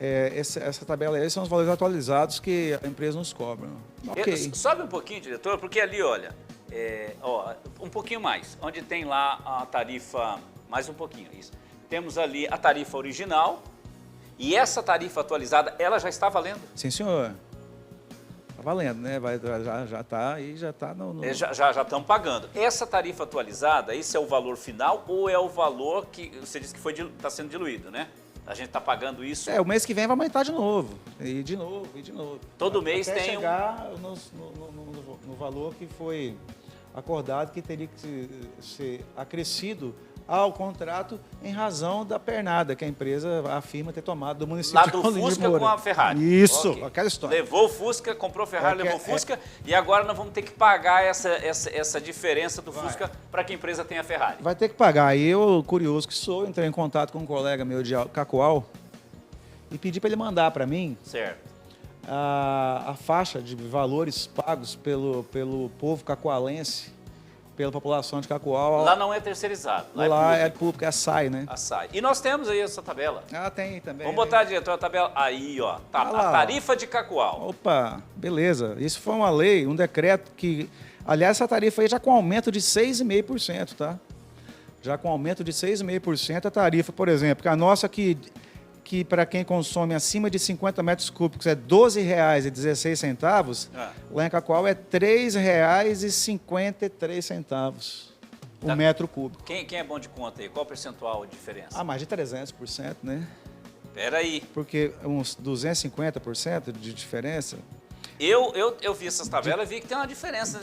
Essa tabela aí são os valores atualizados que a empresa nos cobra. Ok.
Sobe um pouquinho, diretor, porque ali, olha, um pouquinho mais, onde tem lá a tarifa, mais um pouquinho, isso. Temos ali a tarifa original e essa tarifa atualizada, ela já está valendo?
Sim, senhor. Está valendo, né? Já está aí, já está no...
Já estão pagando. Essa tarifa atualizada, esse é o valor final ou é o valor que você disse que está sendo diluído, né? A gente está pagando isso...
O mês que vem vai aumentar de novo. E de novo, e de novo.
Todo mês
até
tem
chegar no valor que foi acordado, que teria que ser acrescido ao contrato em razão da pernada que a empresa afirma ter tomado do município
lá
de
do
Rolim de
Fusca
Moura.
com a Ferrari.
Isso,
Okay.
aquela história.
Levou o Fusca, comprou o Ferrari, levou o Fusca e agora nós vamos ter que pagar essa diferença do Fusca para que a empresa tenha a Ferrari.
Vai ter que pagar. E eu, curioso que sou, entrei em contato com um colega meu de Cacoal e pedi para ele mandar para mim a faixa de valores pagos pelo povo cacoalense, pela população de Cacoal.
Lá não é terceirizado.
Lá é público, é a SAI, né?
A SAI. E nós temos aí essa tabela.
Tem também.
Vamos botar, diretor, a tabela. Aí, ó. Tá, a tarifa de Cacoal.
Opa, beleza. Isso foi uma lei, um decreto que... Aliás, essa tarifa aí já com aumento de 6,5%, tá? Já com aumento de 6,5% a tarifa, por exemplo, que a nossa que para quem consome acima de 50 metros cúbicos é R$ 12,16, lá em Cacoal é R$ 3,53 o metro cúbico.
Quem é bom de conta aí? Qual o percentual de diferença?
Mais de 300%, né?
Peraí.
Porque uns 250% de diferença...
Eu vi essas tabelas e vi que tem uma diferença,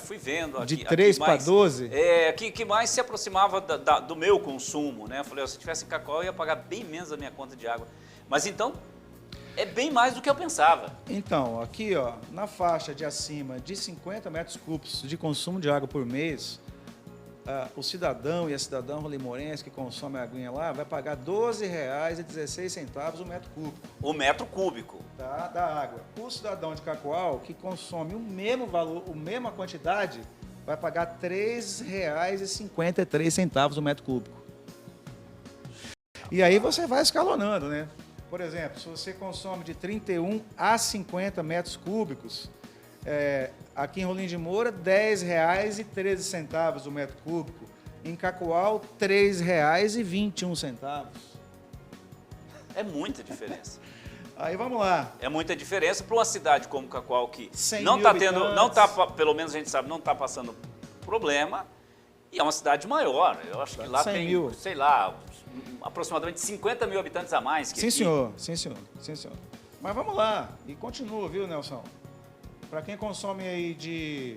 fui vendo aqui.
De 3 para 12?
Que mais se aproximava do meu consumo, né? Eu falei, se eu tivesse em Cacoal, eu ia pagar bem menos a minha conta de água. Mas então, é bem mais do que eu pensava.
Então, aqui, ó, na faixa de acima de 50 metros cúbicos de consumo de água por mês, o cidadão e a cidadã rolimense que consome a aguinha lá vai pagar R$ 12,16 o metro cúbico.
O metro cúbico.
Tá, da água. O cidadão de Cacoal, que consome o mesmo valor, a mesma quantidade, vai pagar R$ 3,53 o metro cúbico. E aí você vai escalonando, né? Por exemplo, se você consome de 31 a 50 metros cúbicos, aqui em Rolim de Moura, R$ 10,13 o metro cúbico. Em Cacoal, R$ 3,21.
É muita diferença.
Aí vamos lá.
É muita diferença para uma cidade como Cacoal, que
100
não
mil
está tendo, não tá,
habitantes.
pelo menos a gente sabe, não está passando problema. E é uma cidade maior. Eu acho que lá
100
tem,
mil.
sei lá, aproximadamente 50 mil habitantes a mais que
Sim,
aqui.
senhor. Sim, senhor. Sim, senhor. Mas vamos lá. E continua, viu, Nelson? Para quem consome aí de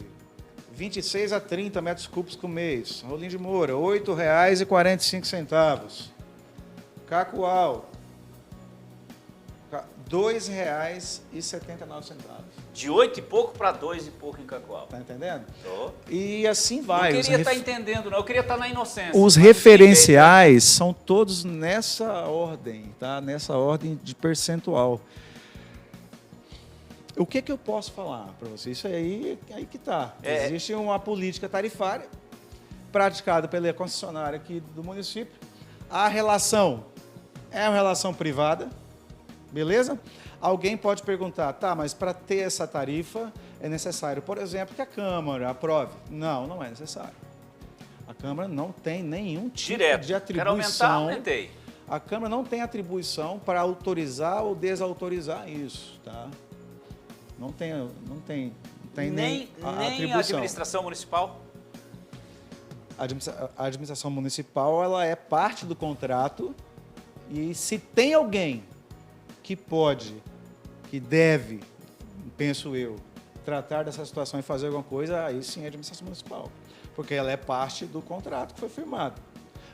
26 a 30 metros cúbicos por mês, Rolim de Moura, R$ 8,45. Cacoal, R$ 2,79.
De 8 e pouco para 2 e pouco em Cacoal.
Tá entendendo?
Tô.
E assim
Não
vai.
queria estar entendendo, não. Eu queria estar na inocência.
Os
Mas
referenciais são todos nessa ordem, tá? Nessa ordem de percentual. O que eu posso falar para você? Isso aí que tá. Existe uma política tarifária praticada pela concessionária aqui do município. A relação é uma relação privada, beleza? Alguém pode perguntar, tá, mas para ter essa tarifa é necessário, por exemplo, que a Câmara aprove. Não, não é necessário. A Câmara não tem nenhum tipo
direto.
de atribuição.
Quero aumentar, aumentei.
A Câmara não tem atribuição para autorizar ou desautorizar isso, tá? Não tem nem a
nem a
atribuição.
administração municipal.
A administração municipal, ela é parte do contrato e se tem alguém que pode, que deve, penso eu, tratar dessa situação e fazer alguma coisa, aí sim é a administração municipal, porque ela é parte do contrato que foi firmado.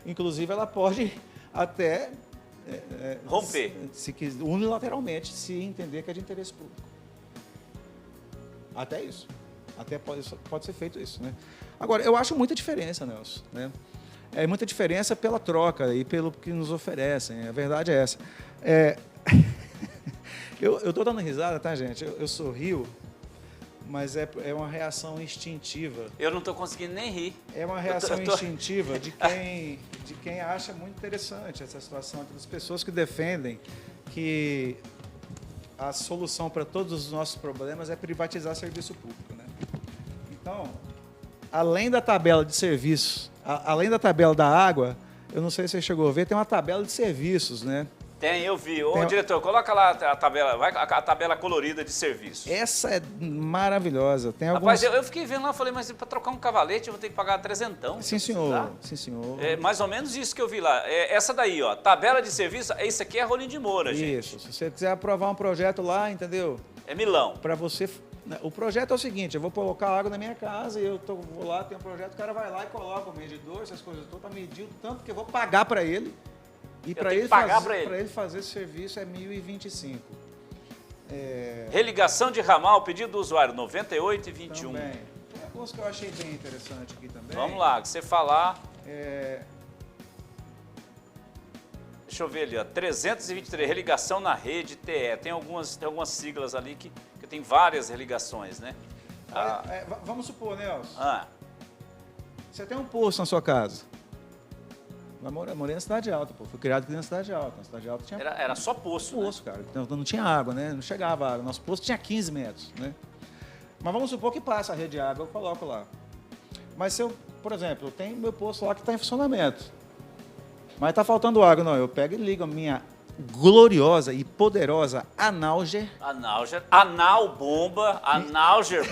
Inclusive, ela pode até
romper.
Unilateralmente, se entender que é de interesse público. Até isso. Até pode ser feito isso, né? Agora, eu acho muita diferença, Nelson, né? É muita diferença pela troca e pelo que nos oferecem. A verdade é essa. Eu estou dando risada, tá, gente? Eu sorrio, mas é uma reação instintiva.
Eu não estou conseguindo nem rir.
É uma reação instintiva de quem acha muito interessante essa situação, das pessoas que defendem que a solução para todos os nossos problemas é privatizar serviço público, né? Então, além da tabela de serviços, além da tabela da água, eu não sei se você chegou a ver, tem uma tabela de serviços, né?
Tem, eu vi. Ô, diretor, coloca lá a tabela, a tabela colorida de serviço.
Essa é maravilhosa. Tem
Rapaz,
alguns...
eu fiquei vendo lá, falei, mas para trocar um cavalete eu vou ter que pagar trezentão.
Sim, senhor. Sim, senhor.
É mais ou menos isso que eu vi lá. Essa daí, ó, tabela de serviço, isso aqui é Rolim de Moura, gente.
Isso. Se você quiser aprovar um projeto lá, entendeu?
É Milão.
Para você... O projeto é o seguinte, eu vou colocar água na minha casa e vou lá, tem um projeto, o cara vai lá e coloca o medidor, essas coisas todas, para medir o tanto que eu vou pagar para ele. E para ele fazer esse serviço é R$ 1.025.
Religação de ramal, pedido do usuário, 98,21.
Também. Tem alguns que eu achei bem interessante aqui também.
Vamos lá, que você falar. Deixa eu ver ali, ó, 323, religação na rede TE. Tem algumas siglas ali que tem várias religações, né?
Vamos supor, Nelson,
Você
tem um poço na sua casa. Eu morei na Cidade Alta, pô. Fui criado aqui na Cidade Alta. Na Cidade Alta tinha
era só poço,
poço, né? Cara. Então, não tinha água, né? Não chegava água. Nosso poço tinha 15 metros, né? Mas vamos supor que passa a rede de água, eu coloco lá. Mas se eu, por exemplo, eu tenho meu poço lá que está em funcionamento, mas está faltando água, não. Eu pego e ligo a minha gloriosa e poderosa Analger.
Analger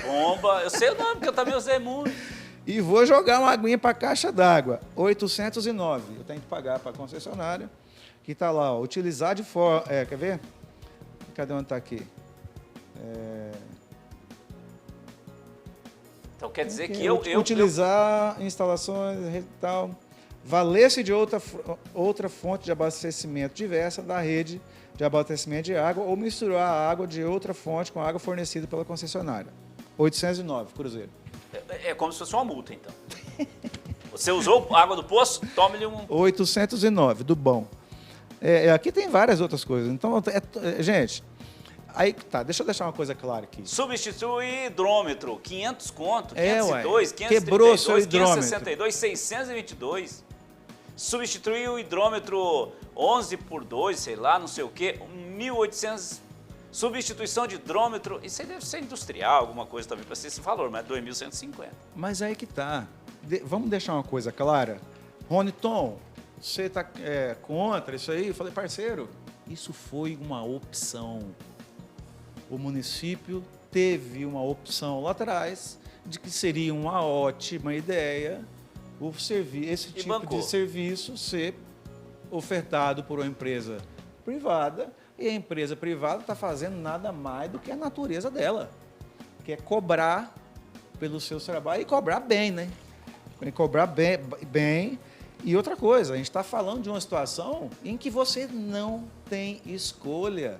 bomba. Eu sei o nome, porque eu também usei muito.
E vou jogar uma aguinha para a caixa d'água, 809. Eu tenho que pagar para a concessionária, que está lá, ó, utilizar de forma... quer ver? Cadê onde está aqui?
Então quer dizer que eu
utilizar instalações e tal, valer-se de outra fonte de abastecimento diversa da rede de abastecimento de água ou misturar a água de outra fonte com a água fornecida pela concessionária. 809, cruzeiro.
É como se fosse uma multa, então. Você usou água do poço? Tome-lhe um...
809, do bom. Aqui tem várias outras coisas. Então, gente, aí tá, deixa eu deixar uma coisa clara aqui.
Substitui hidrômetro, 500 conto, 502,
ué,
532,
quebrou seu hidrômetro.
562, 622. Substitui o hidrômetro 11 por 2, sei lá, não sei o quê, 1.800. Substituição de hidrômetro, isso aí deve ser industrial, alguma coisa também para ser esse valor, mas 2.150.
Mas aí que tá. Vamos deixar uma coisa clara. Rony Tom, você está contra isso aí? Eu falei, parceiro, isso foi uma opção. O município teve uma opção lá atrás de que seria uma ótima ideia esse tipo de serviço ser ofertado por uma empresa privada, e a empresa privada está fazendo nada mais do que a natureza dela, que é cobrar pelos seus trabalhos e cobrar bem, né? E cobrar bem. E outra coisa, a gente está falando de uma situação em que você não tem escolha.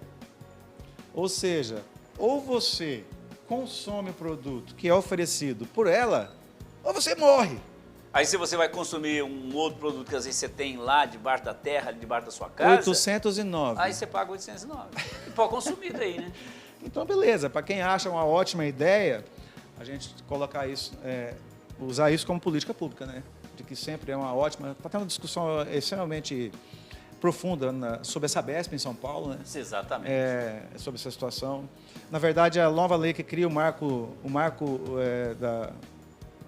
Ou seja, ou você consome o produto que é oferecido por ela, ou você morre.
Aí se você vai consumir um outro produto que às vezes você tem lá debaixo da terra, debaixo da sua casa...
809.
Aí você paga 809. E pode consumir daí, né?
Então, beleza. Para quem acha uma ótima ideia, a gente colocar isso, usar isso como política pública, né? De que sempre é uma ótima... Está tendo uma discussão extremamente profunda sobre essa Sabesp em São Paulo, né?
Exatamente.
Sobre essa situação. Na verdade, a nova lei que cria o marco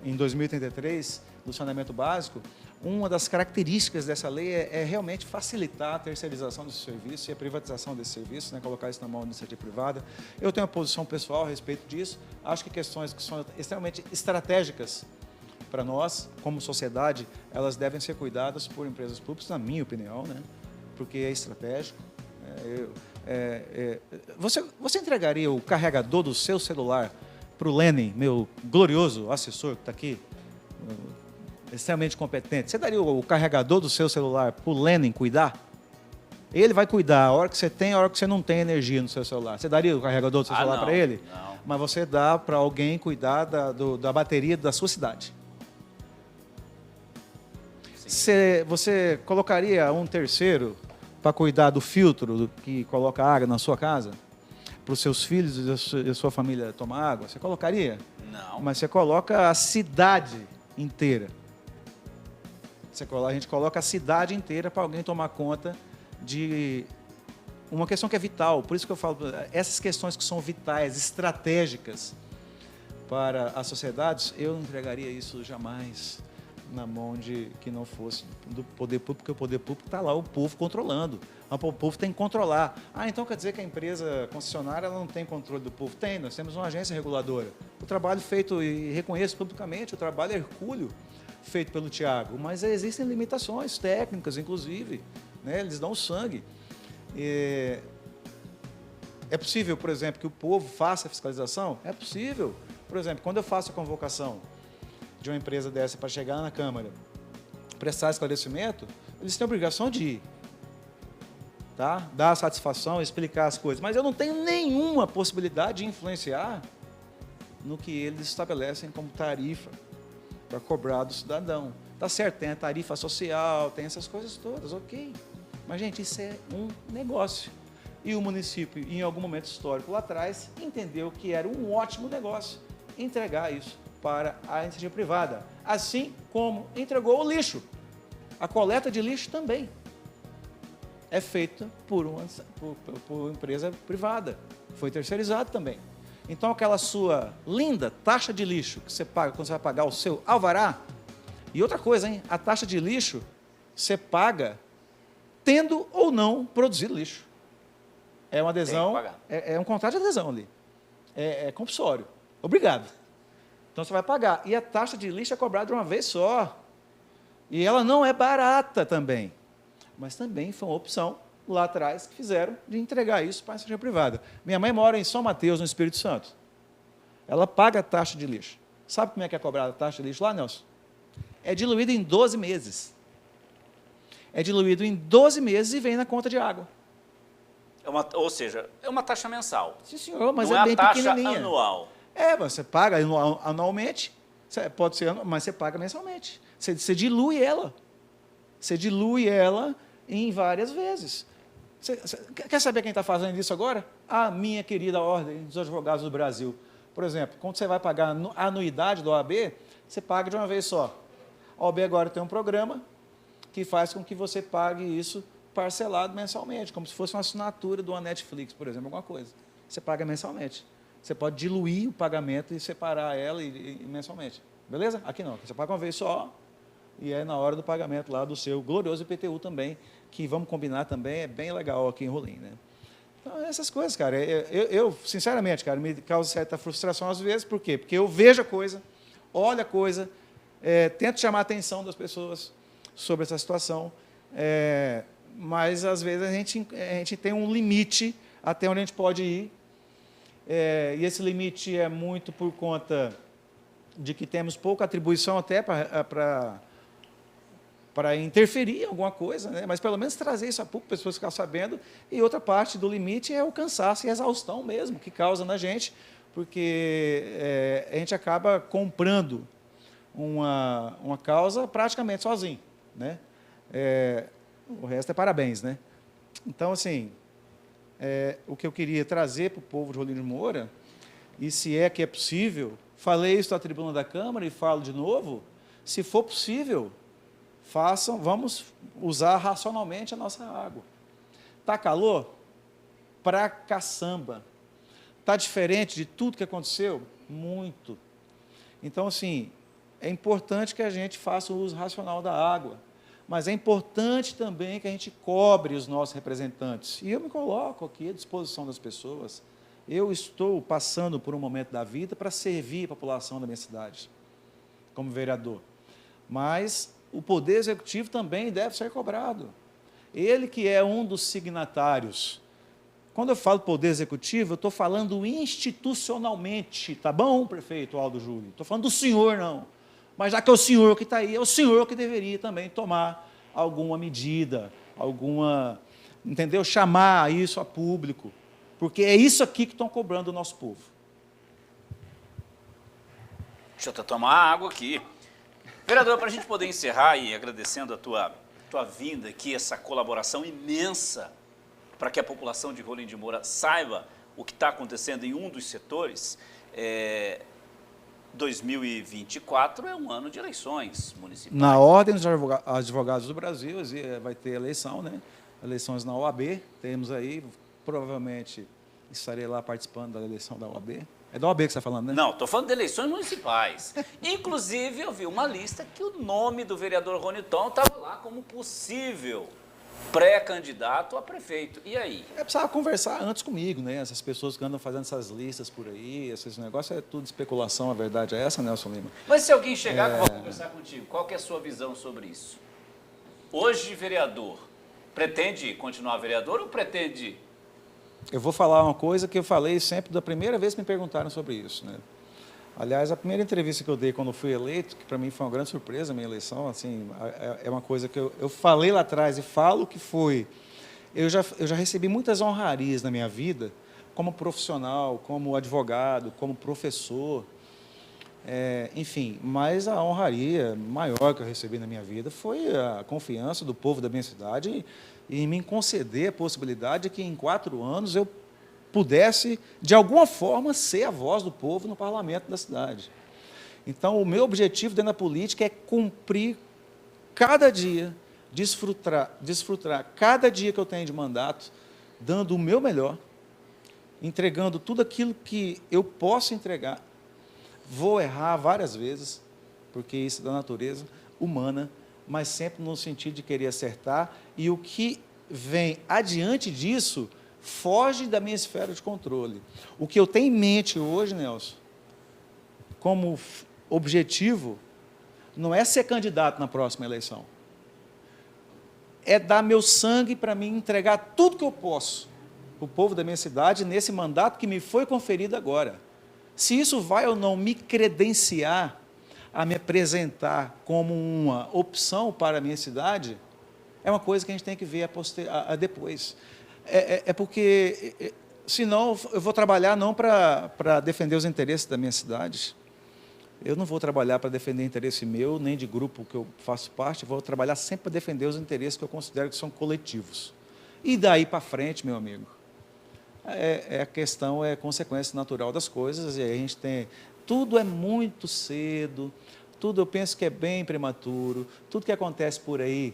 em 2033, do saneamento básico, uma das características dessa lei é realmente facilitar a terceirização desse serviço e a privatização desse serviço, né? Colocar isso na mão da iniciativa privada. Eu tenho uma posição pessoal a respeito disso. Acho que questões que são extremamente estratégicas para nós, como sociedade, elas devem ser cuidadas por empresas públicas, na minha opinião, né? Porque é estratégico. Você entregaria o carregador do seu celular para o Lenin, meu glorioso assessor que está aqui, extremamente competente? Você daria o carregador do seu celular para o Lenin cuidar? Ele vai cuidar a hora que você tem, a hora que você não tem energia no seu celular. Você daria o carregador do seu celular para ele?
Não.
Mas você dá para alguém cuidar da bateria da sua cidade. Você colocaria um terceiro para cuidar do filtro que coloca água na sua casa? Para os seus filhos e a sua família tomar água? Você colocaria?
Não.
Mas você coloca a cidade inteira. A gente coloca a cidade inteira para alguém tomar conta de uma questão que é vital. Por isso que eu falo, essas questões que são vitais, estratégicas para as sociedades, eu não entregaria isso jamais na mão de que não fosse do poder público, porque o poder público está lá, o povo controlando. O povo tem que controlar. Então quer dizer que a empresa concessionária ela não tem controle do povo? Tem, nós temos uma agência reguladora. O trabalho feito, e reconheço publicamente, o trabalho hercúleo feito pelo Tiago, mas existem limitações técnicas, inclusive, né? Eles dão sangue. É possível, por exemplo, que o povo faça a fiscalização? É possível. Por exemplo, quando eu faço a convocação de uma empresa dessa para chegar na Câmara, prestar esclarecimento, eles têm a obrigação de ir, tá? Dar satisfação, explicar as coisas, mas eu não tenho nenhuma possibilidade de influenciar no que eles estabelecem como tarifa para cobrar do cidadão. Tá certo, tem a tarifa social, tem essas coisas todas, ok. Mas, gente, isso é um negócio. E o município, em algum momento histórico lá atrás, entendeu que era um ótimo negócio entregar isso para a iniciativa privada. Assim como entregou o lixo. A coleta de lixo também é feita por empresa privada. Foi terceirizado também. Então, aquela sua linda taxa de lixo que você paga quando você vai pagar o seu alvará. E outra coisa, hein? A taxa de lixo você paga tendo ou não produzido lixo. É uma adesão, é um contrato de adesão ali. É compulsório. Obrigado. Então, você vai pagar. E a taxa de lixo é cobrada de uma vez só. E ela não é barata também. Mas também foi uma opção lá atrás que fizeram de entregar isso para a iniciativa privada. Minha mãe mora em São Mateus, no Espírito Santo. Ela paga a taxa de lixo. Sabe como é que é cobrada a taxa de lixo lá, Nelson? É diluído em 12 meses. É diluído em 12 meses e vem na conta de água.
Ou seja, é uma taxa mensal.
Sim, senhor, mas
não
é bem
a taxa
pequenininha.
anual.
Você paga anualmente, Pode ser, mas você paga mensalmente. Você dilui ela. Você dilui ela em várias vezes. Quer saber quem está fazendo isso agora? A minha querida Ordem dos Advogados do Brasil. Por exemplo, quando você vai pagar a anuidade do OAB, você paga de uma vez só. A OAB agora tem um programa que faz com que você pague isso parcelado mensalmente, como se fosse uma assinatura de uma Netflix, por exemplo, alguma coisa. Você paga mensalmente. Você pode diluir o pagamento e separar ela mensalmente. Beleza? Aqui não. Você paga uma vez só e é na hora do pagamento lá do seu glorioso IPTU também, que vamos combinar também, é bem legal aqui em Rolim, né? Então, essas coisas, cara, eu sinceramente, cara, me causa certa frustração às vezes, por quê? Porque eu vejo a coisa, olho a coisa, tento chamar a atenção das pessoas sobre essa situação, mas, às vezes, a gente tem um limite até onde a gente pode ir, e esse limite é muito por conta de que temos pouca atribuição até para interferir em alguma coisa, né? Mas pelo menos trazer isso a público, pessoas ficarem sabendo. E outra parte do limite é o cansaço e a exaustão mesmo, que causa na gente, porque a gente acaba comprando uma causa praticamente sozinho, né? O resto é parabéns, né? Então, assim, o que eu queria trazer para o povo de Rolim de Moura, e se é que é possível, falei isso na tribuna da Câmara e falo de novo, se for possível, vamos usar racionalmente a nossa água. Está calor? Pra caçamba. Está diferente de tudo que aconteceu? Muito. Então, assim, é importante que a gente faça o uso racional da água, mas é importante também que a gente cobre os nossos representantes. E eu me coloco aqui à disposição das pessoas. Eu estou passando por um momento da vida para servir a população da minha cidade, como vereador. Mas o Poder Executivo também deve ser cobrado. Ele que é um dos signatários. Quando eu falo Poder Executivo, eu estou falando institucionalmente, tá bom, prefeito Aldo Júlio? Estou falando do senhor, não. Mas já que é o senhor que está aí, é o senhor que deveria também tomar alguma medida, entendeu? Chamar isso a público, porque é isso aqui que estão cobrando do nosso povo.
Deixa eu até tomar água aqui. Vereador, para a gente poder encerrar e agradecendo a tua vinda aqui, essa colaboração imensa para que a população de Rolim de Moura saiba o que está acontecendo em um dos setores, 2024 é um ano de eleições municipais.
Na Ordem dos Advogados do Brasil vai ter eleição, né? Eleições na OAB, temos aí, provavelmente estarei lá participando da eleição da OAB. É da OAB que você está falando, né?
Não, estou falando de eleições municipais. Inclusive, eu vi uma lista que o nome do vereador Roniton estava lá como possível pré-candidato a prefeito. E aí?
Precisava conversar antes comigo, né? Essas pessoas que andam fazendo essas listas por aí, esses negócios, é tudo especulação, a verdade é essa, Nelson Lima.
Mas se alguém chegar que eu vou conversar contigo, qual que é a sua visão sobre isso? Hoje, vereador, pretende continuar vereador ou pretende...
Eu vou falar uma coisa que eu falei sempre da primeira vez que me perguntaram sobre isso, né? Aliás, a primeira entrevista que eu dei quando fui eleito, que para mim foi uma grande surpresa a minha eleição, assim, é uma coisa que eu falei lá atrás e falo que foi... Eu já recebi muitas honrarias na minha vida, como profissional, como advogado, como professor, enfim, mas a honraria maior que eu recebi na minha vida foi a confiança do povo da minha cidade e me conceder a possibilidade de que em 4 anos eu pudesse, de alguma forma, ser a voz do povo no parlamento da cidade. Então, o meu objetivo dentro da política é cumprir cada dia, desfrutar cada dia que eu tenho de mandato, dando o meu melhor, entregando tudo aquilo que eu posso entregar. Vou errar várias vezes, porque isso é da natureza humana, mas sempre no sentido de querer acertar, e o que vem adiante disso foge da minha esfera de controle. O que eu tenho em mente hoje, Nelson, como objetivo, não é ser candidato na próxima eleição, é dar meu sangue para mim entregar tudo que eu posso para o povo da minha cidade nesse mandato que me foi conferido agora. Se isso vai ou não me credenciar a me apresentar como uma opção para a minha cidade, é uma coisa que a gente tem que ver depois. Porque, senão, eu vou trabalhar não para defender os interesses da minha cidade, Eu não vou trabalhar para defender interesse meu, nem de grupo que eu faço parte, vou trabalhar sempre para defender os interesses que eu considero que são coletivos. E daí para frente, meu amigo, a questão é consequência natural das coisas, e aí a gente tem... Tudo é muito cedo, tudo eu penso que é bem prematuro, tudo que acontece por aí...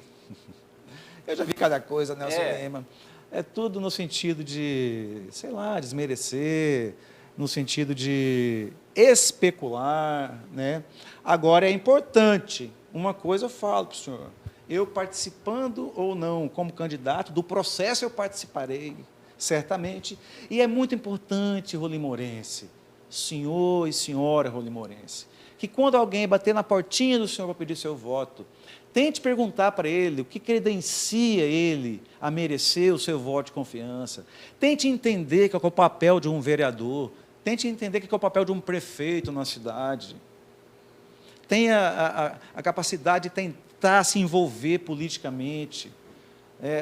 Eu já vi cada coisa, Nelson Lima. É tudo no sentido de, sei lá, desmerecer, no sentido de especular, né? Agora, é importante, uma coisa eu falo para o senhor, eu participando ou não como candidato, do processo eu participarei, certamente, e é muito importante, Rolimorense, senhor e senhora Rolimorense, que quando alguém bater na portinha do senhor para pedir seu voto, tente perguntar para ele o que credencia ele a merecer o seu voto de confiança. Tente entender qual é o papel de um vereador. Tente entender qual é o papel de um prefeito na cidade. Tenha a capacidade de tentar se envolver politicamente.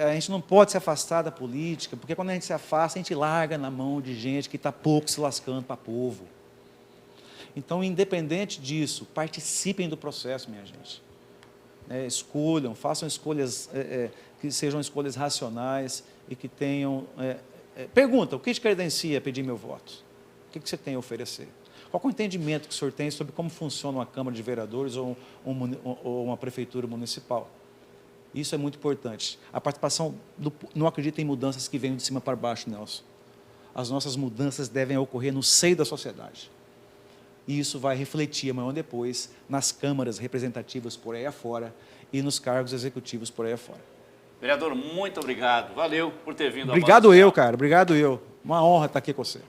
A gente não pode se afastar da política, porque quando a gente se afasta, a gente larga na mão de gente que está pouco se lascando para o povo. Então, independente disso, participem do processo, minha gente. Escolham, façam escolhas que sejam escolhas racionais e que tenham... pergunta, o que te credencia pedir meu voto? O que você tem a oferecer? Qual é o entendimento que o senhor tem sobre como funciona uma Câmara de Vereadores ou uma Prefeitura Municipal? Isso é muito importante. A participação, não acredita em mudanças que venham de cima para baixo, Nelson. As nossas mudanças devem ocorrer no seio da sociedade. E isso vai refletir amanhã ou depois nas câmaras representativas por aí afora e nos cargos executivos por aí afora.
Vereador, muito obrigado. Valeu por ter vindo.
Obrigado eu, cara. Obrigado eu. Uma honra estar aqui com você.